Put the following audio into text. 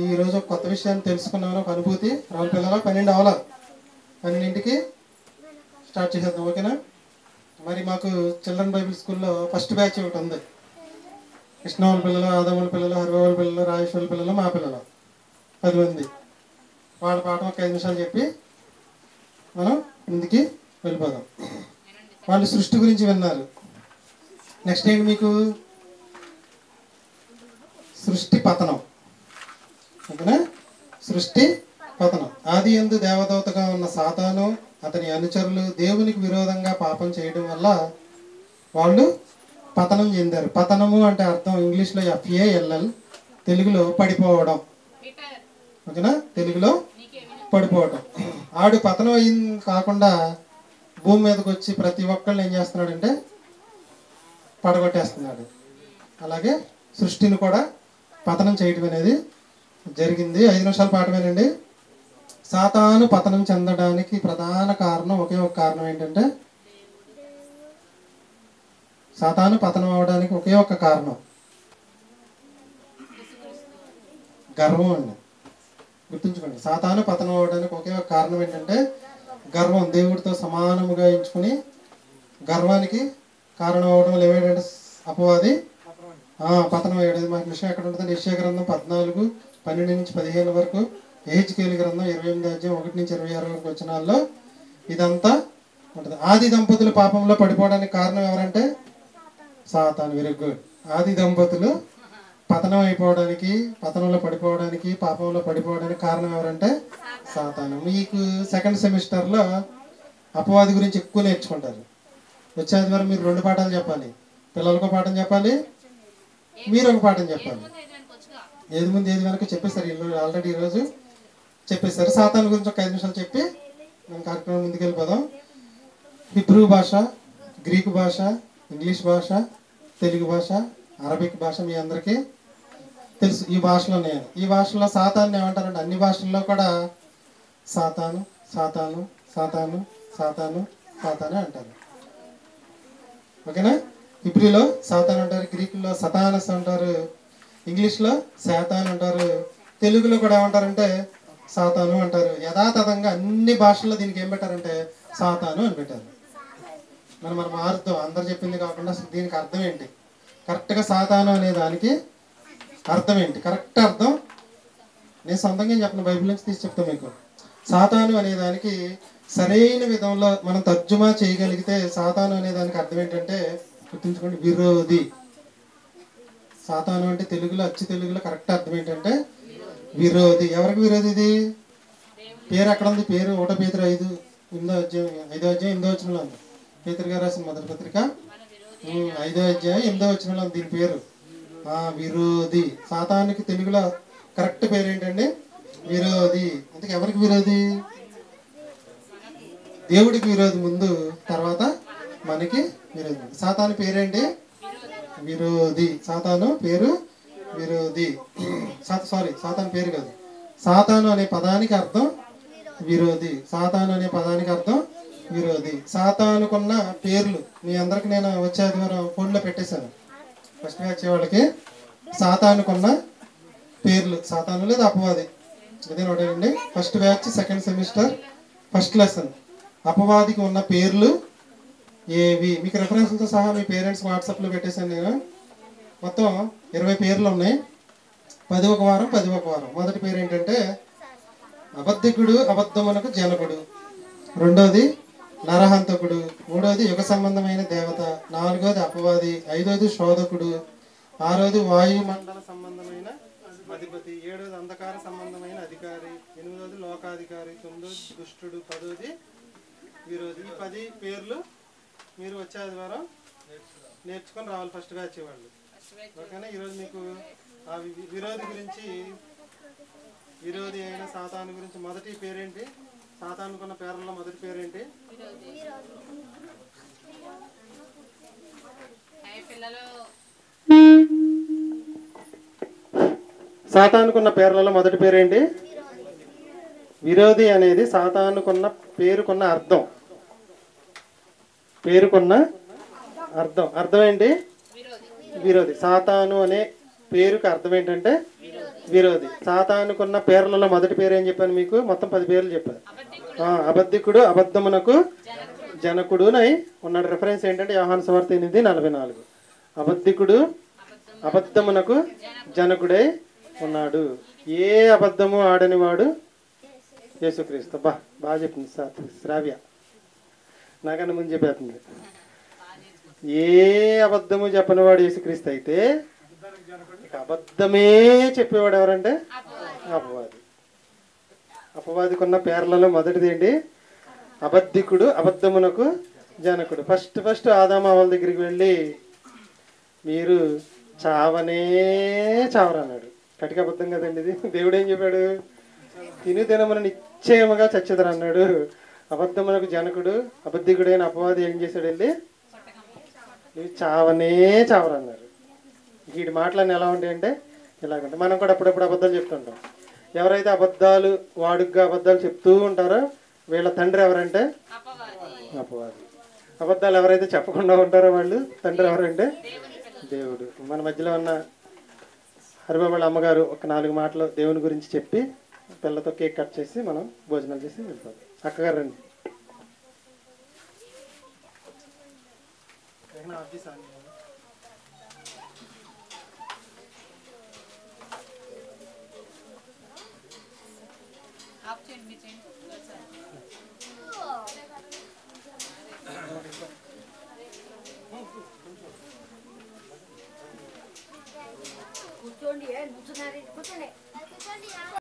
ఈరోజు ఒక కొత్త విషయాన్ని తెలుసుకున్నాను, ఒక అనుభూతి. రావుల పిల్లలు 12 అవ్వాలి, 12కి స్టార్ట్ చేసేద్దాం, ఓకేనా? మరి మాకు చిల్డ్రన్ బైబిల్ స్కూల్లో ఫస్ట్ బ్యాచ్ ఒకటి ఉంది. కృష్ణవాళ్ళ పిల్లలు, ఆదముల పిల్లలు, హరివాళ్ళ పిల్లలు, రాజేశ్వరుల పిల్లలు, మా పిల్లలు 10 మంది. వాళ్ళ పాఠం ఒక 5 నిమిషాలు చెప్పి మనం ముందుకి వెళ్ళిపోదాం. వాళ్ళు సృష్టి గురించి విన్నారు. నెక్స్ట్ ఏంటి మీకు? సృష్టి పతనం, ఓకేనా? సృష్టి పతనం. ఆది యందు దేవదూతగా ఉన్న సాతాను అతని అనుచరులు దేవునికి విరోధంగా పాపం చేయడం వల్ల వాళ్ళు పతనం చెందారు. పతనము అంటే అర్థం ఇంగ్లీష్లో FALL, తెలుగులో పడిపోవడం, ఓకేనా? తెలుగులో పడిపోవడం. ఆడు పతనం అయింది కాకుండా భూమి మీదకి వచ్చి ప్రతి ఒక్కళ్ళు ఏం చేస్తున్నాడంటే పడగొట్టేస్తున్నాడు. అలాగే సృష్టిని కూడా పతనం చేయడం అనేది జరిగింది. 5 నిమిషాల పాఠమేనండి. సాతాను పతనం చెందడానికి ప్రధాన కారణం, ఒకే ఒక కారణం ఏంటంటే, సాతాను పతనం అవడానికి ఒకే ఒక కారణం గర్వం అండి. గుర్తుంచుకోండి, సాతాను పతనం అవడానికి ఒకే ఒక కారణం ఏంటంటే గర్వం. దేవుడితో సమానముగా ఎంచుకుని గర్వానికి కారణం అవడం ఏమేంటంటే అపవాది పతనం అయ్యాడు. మాకు విషయం ఎక్కడ ఉంటుంది? యెషయా గ్రంథం 14:12-15 వరకు, యెహెజ్కేలు గ్రంథం 28:1-26 వరకు వచనాల్లో ఇదంతా ఉంటుంది. ఆది దంపతులు పాపంలో పడిపోవడానికి కారణం ఎవరంటే సాతాను. Very good. ఆది దంపతులు పతనం అయిపోవడానికి, పతనంలో పడిపోవడానికి, పాపంలో పడిపోవడానికి కారణం ఎవరంటే సాతాను. మీకు సెకండ్ సెమిస్టర్లో అపవాది గురించి ఎక్కువ నేర్చుకుంటారు. వచ్చే ఆదివారం మీరు 2 పాఠాలు చెప్పాలి. పిల్లలకు పాఠం చెప్పాలి, మీరు ఒక పాఠం చెప్పాలి. ఏది ముందు ఏది వెనక చెప్పేశారు ఆల్రెడీ, ఈరోజు చెప్పేశారు. సాతాను గురించి ఒక 5 నిమిషాలు చెప్పి మనం కార్యక్రమం ముందుకు వెళ్ళిపోదాం. హిబ్రూ భాష, గ్రీకు భాష, ఇంగ్లీష్ భాష, తెలుగు భాష, అరబిక్ భాష మీ అందరికీ తెలుసు. ఈ భాషలో నేను ఈ భాషలో సాతాన్ని ఏమంటారంటే అన్ని భాషల్లో కూడా సాతాను సాతాను సాతాను సాతాను సాతానే అంటారు, ఓకేనా? హిబ్రూలో సాతాన్ అంటారు, గ్రీకులో సతానస్ అంటారు, ఇంగ్లీష్లో శాతాన్ అంటారు, తెలుగులో కూడా ఏమంటారంటే సాతాను అంటారు. యథాతథంగా అన్ని భాషల్లో దీనికి ఏం పెట్టారంటే సాతాను అని పెట్టారు. మనం మారుతాం, అందరు చెప్పింది కాకుండా దీనికి అర్థం ఏంటి, కరెక్ట్గా సాతాను అనే దానికి అర్థం ఏంటి, కరెక్ట్ అర్థం నేను సొంతంగా చెప్పను, బైబిల్ నుంచి తీసి చెప్తాను మీకు. సాతాను అనే దానికి సరైన విధంలో మనం తర్జుమా చేయగలిగితే సాతాను అనే దానికి అర్థం ఏంటంటే, గుర్తుంచుకోండి, విరోధి. సాతాను అంటే తెలుగులో, అచ్చు తెలుగులో కరెక్ట్ అర్థం ఏంటంటే విరోధి. ఎవరికి విరోధి? ఇది పేరు ఎక్కడ ఉంది? పేరు 1 పేతురు 5:8 వచనంలో ఉంది. పేతురు గారు రాసిన మొదటి పత్రిక 5:8 వచనంలో ఉంది దీని పేరు, విరోధి. సాతానికి తెలుగులో కరెక్ట్ పేరు ఏంటండి? విరోధి. అందుకే ఎవరికి విరోధి? దేవుడికి విరోధి ముందు, తర్వాత మనకి విరోధి. సాతాను పేరేంటి? విరోధి. సాతాను పేరు విరోధి. సాతాను పేరు కాదు, సాతాను అనే పదానికి అర్థం విరోధి. సాతాను అనే పదానికి అర్థం విరోధి. సాతానుకున్న పేర్లు మీ అందరికి నేను వచ్చే ఆదివారం ఫోన్లో పెట్టేశాను. ఫస్ట్ బ్యాచ్ వాళ్ళకి సాతానుకున్న పేర్లు, సాతాను లేదా అపవాది, అదే నోటండి. First batch second semester first lesson, అపవాదికి ఉన్న పేర్లు ఏవి. మీకు రెఫరెన్స్లతో సహా మీ పేరెంట్స్ వాట్సాప్లో పెట్టేశాను నేను. మొత్తం 20 పేర్లు ఉన్నాయి. 10 ఒక వారం, 10 ఒక వారం. మొదటి పేరు ఏంటంటే అబద్ధికుడు, అబద్ధమునకు జనకుడు. రెండోది నరహంతకుడు. మూడోది యుగ సంబంధమైన దేవత. 4వది అపవాది. 5వది శోధకుడు. 6వది వాయుమండల సంబంధమైన అధిపతి. 7వది అంధకార సంబంధమైన అధికారి. 8వది లోకాధికారి. 9వది దుష్టుడు. 10వది విరోధి. ఈ 10 పేర్లు మీరు వచ్చే ఆదివారం నేర్చుకొని రావాలి, ఫస్ట్ బ్యాచ్ వాళ్ళు, ఓకేనా? ఈరోజు మీకు ఆ విరోధి గురించి, విరోధి అయిన సాతాను గురించి మొదటి పేరేంటి? సాతానుకున్న పేర్లలో మొదటి పేరేంటి? సాతానుకున్న పేర్లలో మొదటి పేరేంటి? విరోధి అనేది సాతానుకున్న పేరుకున్న అర్థం. పేరుకున్న అర్థం ఏంటి? విరోధి. సాతాను అనే పేరుకి అర్థం ఏంటంటే విరోధి. సాతానుకున్న పేర్లలో మొదటి పేరు ఏం చెప్పాను మీకు? మొత్తం 10 పేర్లు చెప్పాను. అబద్ధికుడు, అబద్ధమునకు జనకుడు నై ఉన్నాడు. రిఫరెన్స్ ఏంటంటే యోహాను సువార్త 8:44. అబద్ధికుడు అబద్ధమునకు జనకుడై ఉన్నాడు. ఏ అబద్ధము ఆడని వాడు యేసుక్రీస్తు. బాగా చెప్పింది శ్రావ్య, నాకన్నా ముందు చెప్పేస్తుంది. ఏ అబద్ధము చెప్పనివాడు యేసుక్రీస్తు అయితే అబద్ధమే చెప్పేవాడు ఎవరంటే అపవాది. అపవాదికున్న పేర్లలో మొదటిది ఏంటి? అబద్ధికుడు, అబద్ధమునకు జనకుడు. ఫస్ట్ ఆదాము వాళ్ళ దగ్గరికి వెళ్ళి మీరు చావనే చావరన్నాడు. కటిక అబద్ధం కదండి ఇది. దేవుడు ఏం చెప్పాడు? తినమున నిశ్చయముగా చచ్చెదరు అన్నాడు. అబద్ధమునకు జనకుడు, అబద్ధికుడైన అపవాది ఏం చేశాడు? వెళ్ళి నువ్వు చావనే చావరన్నాడు. వీడి మాటలన్నీ ఎలా ఉంటాయంటే ఇలాగంటే, మనం కూడా అప్పుడప్పుడు అబద్ధాలు చెప్తుంటాం. ఎవరైతే అబద్ధాలు వాడుగ్గా అబద్ధాలు చెప్తూ ఉంటారో వీళ్ళ తండ్రి ఎవరంటే అపవాది. అబద్ధాలు ఎవరైతే చెప్పకుండా ఉంటారో వాళ్ళు తండ్రి ఎవరంటే దేవుడు. మన మధ్యలో ఉన్న హరిబాబు వాళ్ళ అమ్మగారు ఒక 4 మాటలు దేవుని గురించి చెప్పి పిల్లతో కేక్ కట్ చేసి మనం భోజనాలు చేసి వెళ్తాం. అక్కగారు రండి.